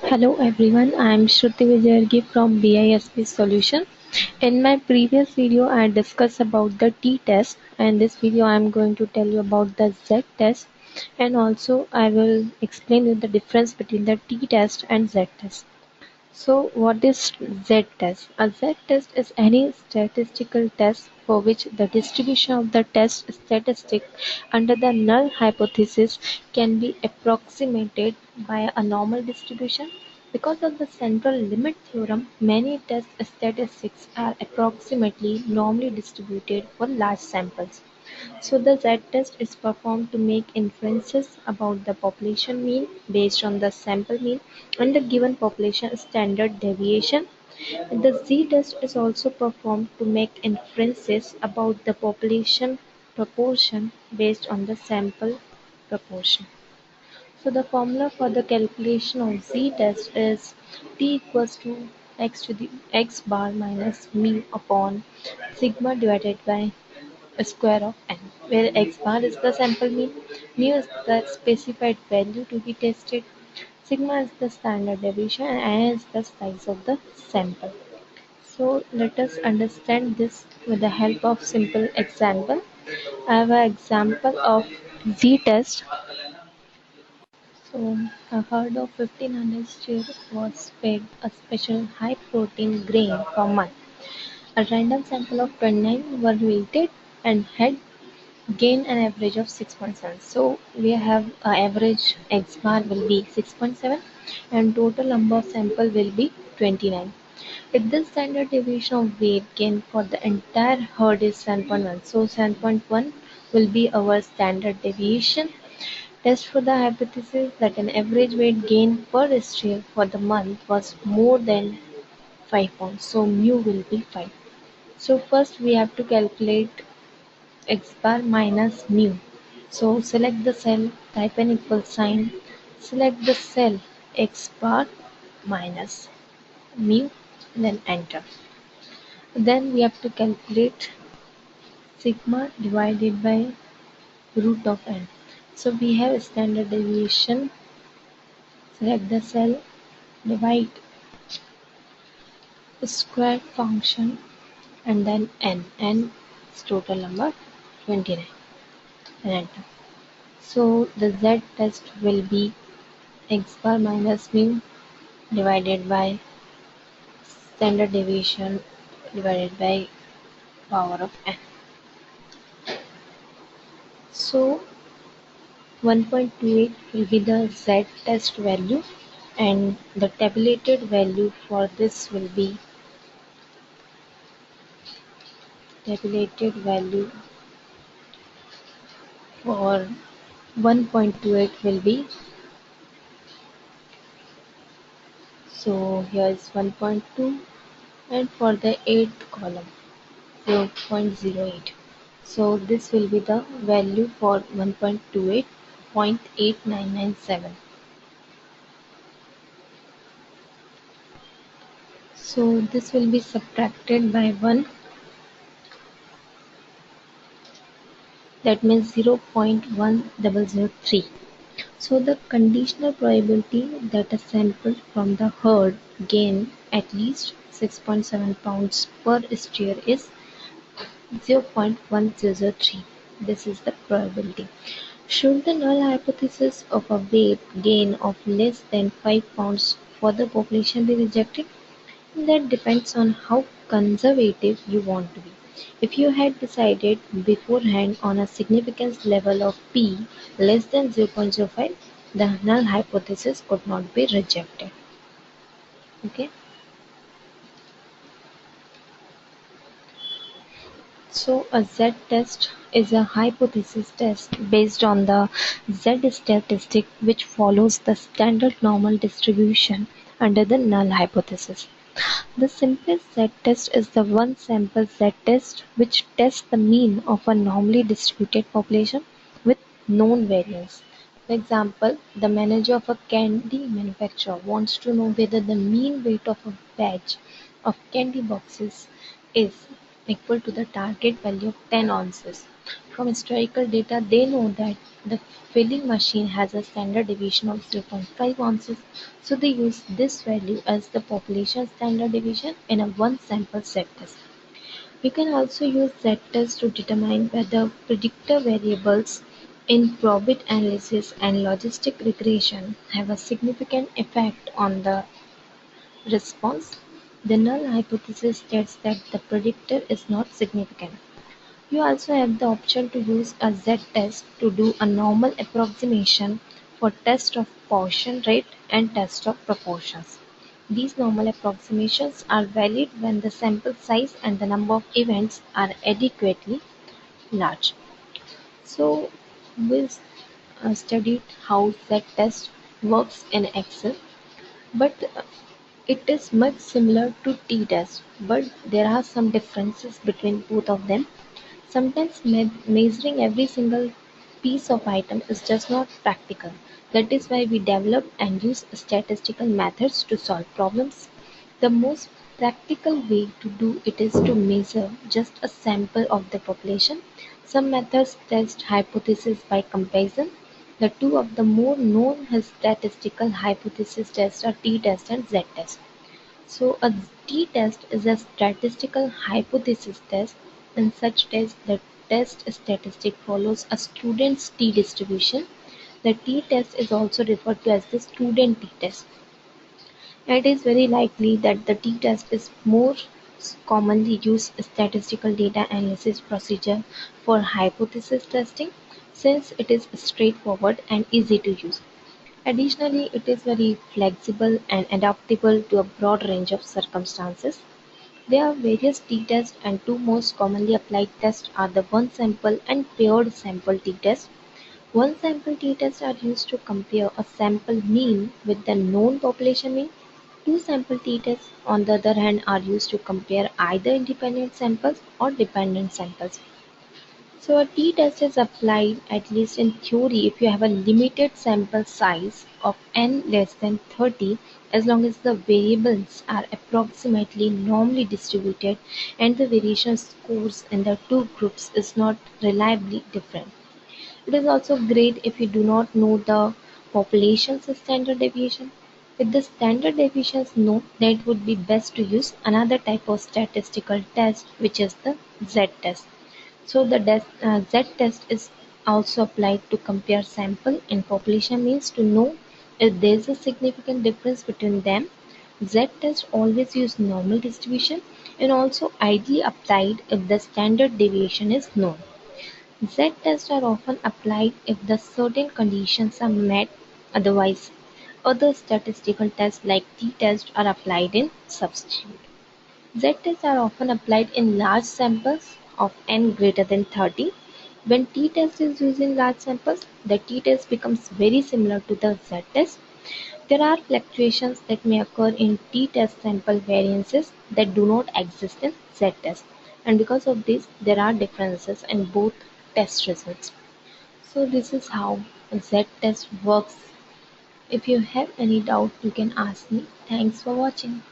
Hello everyone, I am Shruti Vijayargi from BISP Solution. In my previous video, I discussed about the t-test, and this video I am going to tell you about the z-test, and also I will explain you the difference between the t-test and z-test. So what is z-test? A z-test is any statistical test for which the distribution of the test statistic under the null hypothesis can be approximated by a normal distribution. Because of the central limit theorem, many test statistics are approximately normally distributed for large samples. So the z-test is performed to make inferences about the population mean based on the sample mean and the given population standard deviation. The z-test is also performed to make inferences about the population proportion based on the sample proportion. So the formula for the calculation of z-test is t equals to x bar minus mu upon sigma divided by square of n, where x bar is the sample mean, mu is the specified value to be tested, sigma is the standard deviation, and n is the size of the sample. So let us understand this with the help of simple example. I have an example of z-test. So a herd of 1500 steer was fed a special high protein grain for month. A random sample of 29 were weighted and had gain an average of 6.7. So we have average x bar will be 6.7 and total number of sample will be 29. If the standard deviation of weight gain for the entire herd is 7.1, so 7.1 will be our standard deviation. Test for the hypothesis that an average weight gain per steer for the month was more than 5 pounds, so mu will be 5. So first we have to calculate x bar minus mu. So select the cell, type an equal sign, select the cell x bar minus mu, then enter. Then we have to calculate sigma divided by root of n. So we have standard deviation, select the cell, divide the square function and then n is total number 29 and enter. So the z test will be x bar minus mu divided by standard deviation divided by power of n. So 1.28 will be the z test value, and the tabulated value for this will be tabulated value for 1.28 will be, so here is 1.2 and for the 8th column 0.08. So this will be the value for 1.28, 0.8997. So this will be subtracted by 1, that means 0.1003. So the conditional probability that a sample from the herd gain at least 6.7 pounds per steer is 0.1003. This is the probability. Should the null hypothesis of a weight gain of less than 5 pounds for the population be rejected? That depends on how conservative you want to be. If you had decided beforehand on a significance level of p less than 0.05, the null hypothesis could not be rejected. Okay. So a z-test is a hypothesis test based on the z statistic which follows the standard normal distribution under the null hypothesis. The simplest z-test is the one-sample z-test which tests the mean of a normally distributed population with known variance. For example, the manager of a candy manufacturer wants to know whether the mean weight of a batch of candy boxes is equal to the target value of 10 ounces. From historical data, they know that the filling machine has a standard deviation of 0.5 ounces, so they use this value as the population standard deviation in a one sample set test. We can also use z-test to determine whether predictor variables in probit analysis and logistic regression have a significant effect on the response. The null hypothesis states that the predictor is not significant. You also have the option to use a z-test to do a normal approximation for test of portion rate and test of proportions. These normal approximations are valid when the sample size and the number of events are adequately large. So we studied how z-test works in Excel, but it is much similar to t-test, but there are some differences between both of them. Sometimes measuring every single piece of item is just not practical. That is why we develop and use statistical methods to solve problems. The most practical way to do it is to measure just a sample of the population. Some methods test hypotheses by comparison. The two of the more known statistical hypothesis tests are t-test and z-test. So a t-test is a statistical hypothesis test. In such test, the test statistic follows a student's t-distribution. The t-test is also referred to as the student t-test. It is very likely that the t-test is more commonly used statistical data analysis procedure for hypothesis testing, since it is straightforward and easy to use. Additionally, it is very flexible and adaptable to a broad range of circumstances. There are various t-tests, and two most commonly applied tests are the one-sample and paired sample t-test. One-sample t-tests are used to compare a sample mean with the known population mean. Two-sample t-tests, on the other hand, are used to compare either independent samples or dependent samples. So a t-test is applied, at least in theory, if you have a limited sample size of n less than 30, as long as the variables are approximately normally distributed and the variation scores in the two groups is not reliably different. It is also great if you do not know the population's standard deviation. If the standard deviation is known, then it would be best to use another type of statistical test, which is the z-test. So the z-test is also applied to compare sample and population means to know if there is a significant difference between them. Z-test always use normal distribution and also ideally applied if the standard deviation is known. Z-tests are often applied if the certain conditions are met, otherwise other statistical tests like t-test are applied in substitute. Z-tests are often applied in large samples of n greater than 30. When t-test is used in large samples, the t-test becomes very similar to the z-test. There are fluctuations that may occur in t-test sample variances that do not exist in z-test, and because of this, there are differences in both test results. So this is how z-test works. If you have any doubt, you can ask me. Thanks for watching.